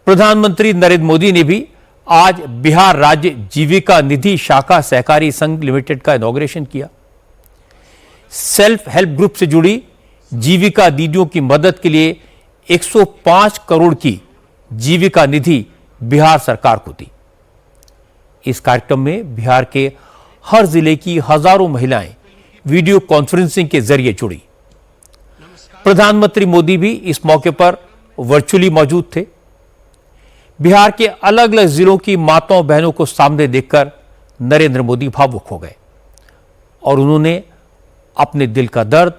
प्रधानमंत्री नरेंद्र मोदी ने भी आज बिहार राज्य जीविका निधि शाखा सहकारी संघ लिमिटेड का इनॉग्रेशन किया। सेल्फ हेल्प ग्रुप से जुड़ी जीविका दीदियों की मदद के लिए 105 करोड़ की जीविका निधि बिहार सरकार को दी। इस कार्यक्रम में बिहार के हर जिले की हजारों महिलाएं वीडियो कॉन्फ्रेंसिंग के जरिए जुड़ी। प्रधानमंत्री मोदी भी इस मौके पर वर्चुअली मौजूद थे। बिहार के अलग अलग जिलों की माताओं बहनों को सामने देखकर नरेंद्र मोदी भावुक हो गए और उन्होंने अपने दिल का दर्द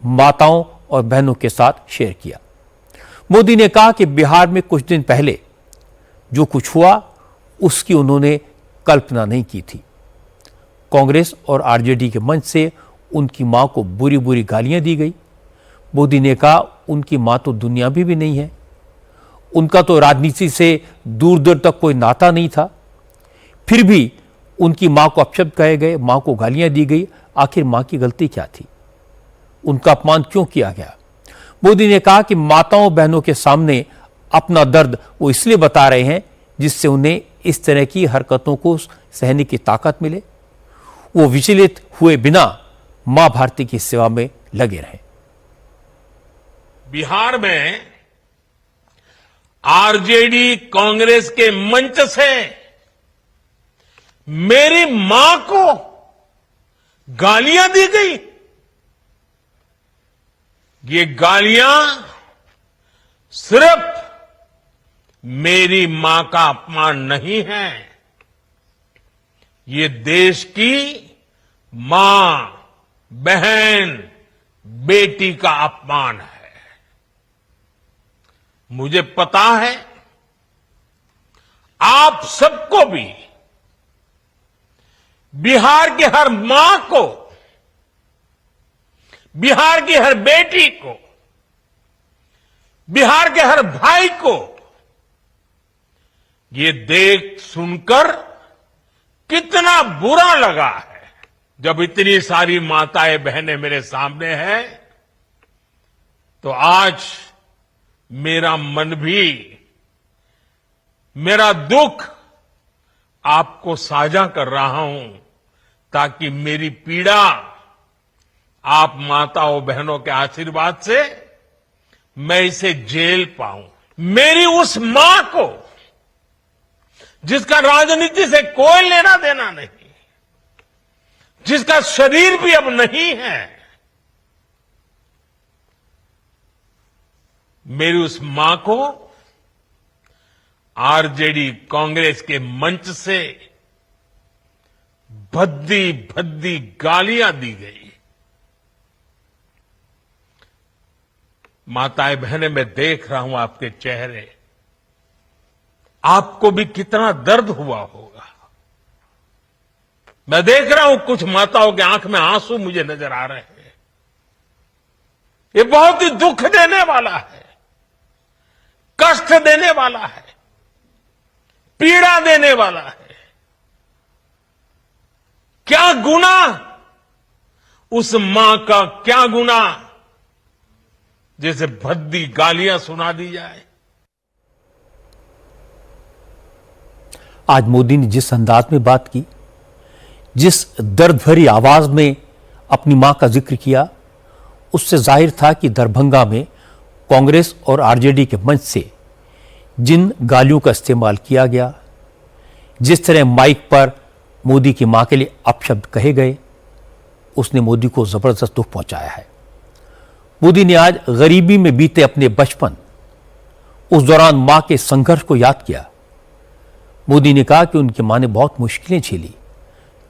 माताओं और बहनों के साथ शेयर किया। मोदी ने कहा कि बिहार में कुछ दिन पहले जो कुछ हुआ उसकी उन्होंने कल्पना नहीं की थी। कांग्रेस और आरजेडी के मंच से उनकी मां को बुरी बुरी गालियां दी गई। मोदी ने कहा उनकी मां तो दुनिया में भी नहीं है, उनका तो राजनीति से दूर दूर तक कोई नाता नहीं था, फिर भी उनकी मां को अपशब्द कहे गए, मां को गालियां दी गई। आखिर मां की गलती क्या थी? उनका अपमान क्यों किया गया? मोदी ने कहा कि माताओं बहनों के सामने अपना दर्द वो इसलिए बता रहे हैं जिससे उन्हें इस तरह की हरकतों को सहने की ताकत मिले। वो विचलित हुए बिना मां भारती की सेवा में लगे रहे। बिहार में आरजेडी कांग्रेस के मंच से मेरी मां को गालियां दी गई। ये गालियां सिर्फ मेरी मां का अपमान नहीं है, ये देश की मां, बहन, बेटी का अपमान है। मुझे पता है आप सबको भी बिहार की हर मां को, बिहार की हर बेटी को, बिहार के हर भाई को ये देख सुनकर कितना बुरा लगा है। जब इतनी सारी माताएं बहनें मेरे सामने हैं तो आज मेरा मन भी, मेरा दुख आपको साझा कर रहा हूं ताकि मेरी पीड़ा आप माताओं बहनों के आशीर्वाद से मैं इसे झेल पाऊं। मेरी उस मां को जिसका राजनीति से कोई लेना देना नहीं, जिसका शरीर भी अब नहीं है, मेरी उस मां को आरजेडी कांग्रेस के मंच से भद्दी भद्दी गालियां दी गई। माताएं बहनें, मैं देख रहा हूं आपके चेहरे, आपको भी कितना दर्द हुआ होगा। मैं देख रहा हूं कुछ माताओं के आंख में आंसू मुझे नजर आ रहे हैं। ये बहुत ही दुख देने वाला है, कष्ट देने वाला है, पीड़ा देने वाला है। क्या गुनाह उस मां का, क्या गुनाह जैसे भद्दी गालियां सुना दी जाए। आज मोदी ने जिस अंदाज में बात की, जिस दर्द भरी आवाज में अपनी मां का जिक्र किया, उससे जाहिर था कि दरभंगा में कांग्रेस और आरजेडी के मंच से जिन गालियों का इस्तेमाल किया गया, जिस तरह माइक पर मोदी की मां के लिए अपशब्द कहे गए, उसने मोदी को जबरदस्त दुख पहुंचाया है। मोदी ने आज गरीबी में बीते अपने बचपन, उस दौरान मां के संघर्ष को याद किया। मोदी ने कहा कि उनकी मां ने बहुत मुश्किलें झेली,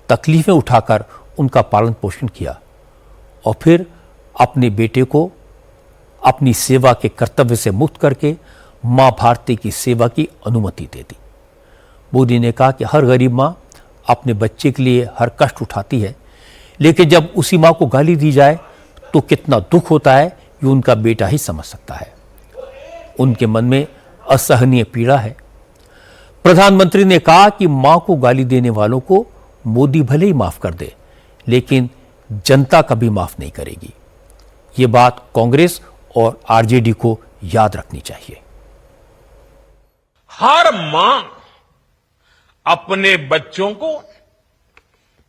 तकलीफें उठाकर उनका पालन पोषण किया और फिर अपने बेटे को अपनी सेवा के कर्तव्य से मुक्त करके मां भारती की सेवा की अनुमति दे दी। मोदी ने कहा कि हर गरीब मां अपने बच्चे के लिए हर कष्ट उठाती है, लेकिन जब उसी मां को गाली दी जाए तो कितना दुख होता है ये उनका बेटा ही समझ सकता है। उनके मन में असहनीय पीड़ा है। प्रधानमंत्री ने कहा कि मां को गाली देने वालों को मोदी भले ही माफ कर दे, लेकिन जनता कभी माफ नहीं करेगी। ये बात कांग्रेस और आरजेडी को याद रखनी चाहिए। हर मां अपने बच्चों को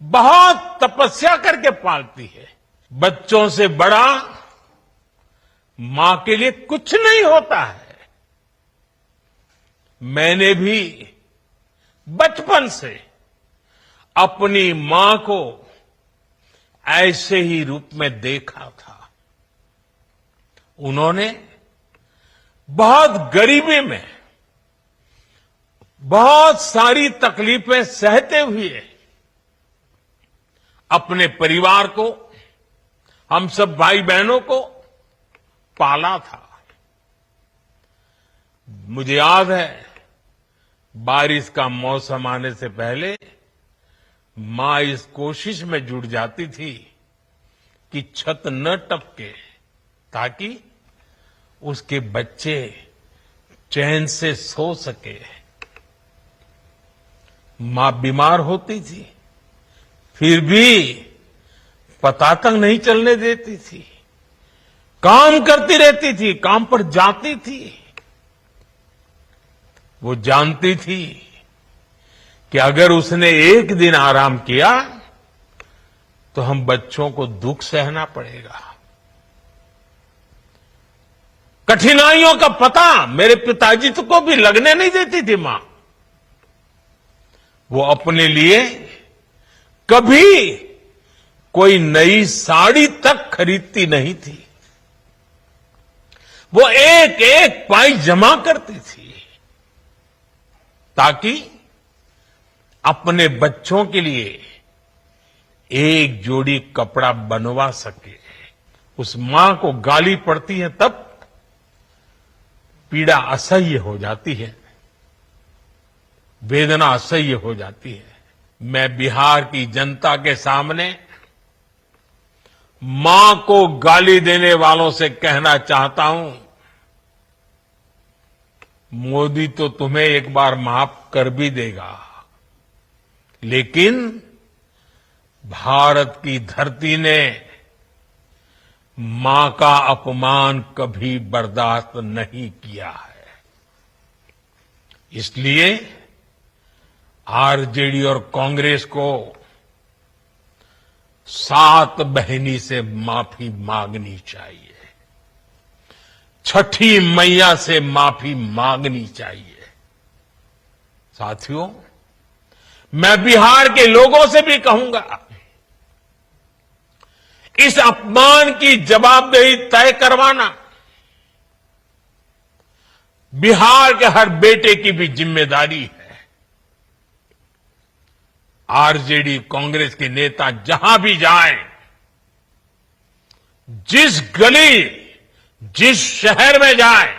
बहुत तपस्या करके पालती है। बच्चों से बड़ा मां के लिए कुछ नहीं होता है। मैंने भी बचपन से अपनी मां को ऐसे ही रूप में देखा था। उन्होंने बहुत गरीबी में बहुत सारी तकलीफें सहते हुए अपने परिवार को, हम सब भाई बहनों को पाला था। मुझे याद है, बारिश का मौसम आने से पहले मां इस कोशिश में जुट जाती थी कि छत न टपके, ताकि उसके बच्चे चैन से सो सके। मां बीमार होती थी, फिर भी पता तक नहीं चलने देती थी। काम करती रहती थी, काम पर जाती थी। वो जानती थी कि अगर उसने एक दिन आराम किया तो हम बच्चों को दुख सहना पड़ेगा। कठिनाइयों का पता मेरे पिताजी को भी लगने नहीं देती थी मां। वो अपने लिए कभी कोई नई साड़ी तक खरीदती नहीं थी। वो एक एक पाई जमा करती थी ताकि अपने बच्चों के लिए एक जोड़ी कपड़ा बनवा सके। उस मां को गाली पड़ती है तब पीड़ा असह्य हो जाती है, वेदना असह्य हो जाती है। मैं बिहार की जनता के सामने मां को गाली देने वालों से कहना चाहता हूं, मोदी तो तुम्हें एक बार माफ कर भी देगा, लेकिन भारत की धरती ने मां का अपमान कभी बर्दाश्त नहीं किया है। इसलिए आरजेडी और कांग्रेस को सात बहिनी से माफी मांगनी चाहिए, छठी मैया से माफी मांगनी चाहिए। साथियों, मैं बिहार के लोगों से भी कहूंगा, इस अपमान की जवाबदेही तय करवाना बिहार के हर बेटे की भी जिम्मेदारी है। आरजेडी कांग्रेस के नेता जहां भी जाएं, जिस गली, जिस शहर में जाएं,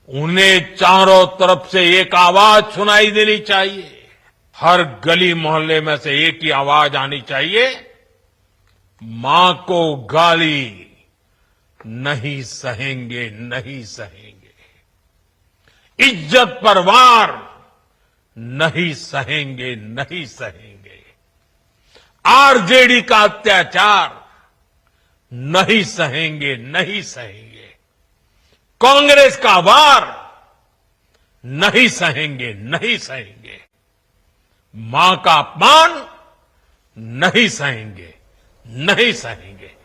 उन्हें चारों तरफ से एक आवाज सुनाई देनी चाहिए। हर गली मोहल्ले में से एक ही आवाज आनी चाहिए, मां को गाली नहीं सहेंगे, नहीं सहेंगे। इज्जत पर वार नहीं सहेंगे, नहीं सहेंगे। आरजेडी का अत्याचार नहीं सहेंगे, नहीं सहेंगे। कांग्रेस का वार नहीं सहेंगे, नहीं सहेंगे। मां का अपमान नहीं सहेंगे, नहीं सहेंगे।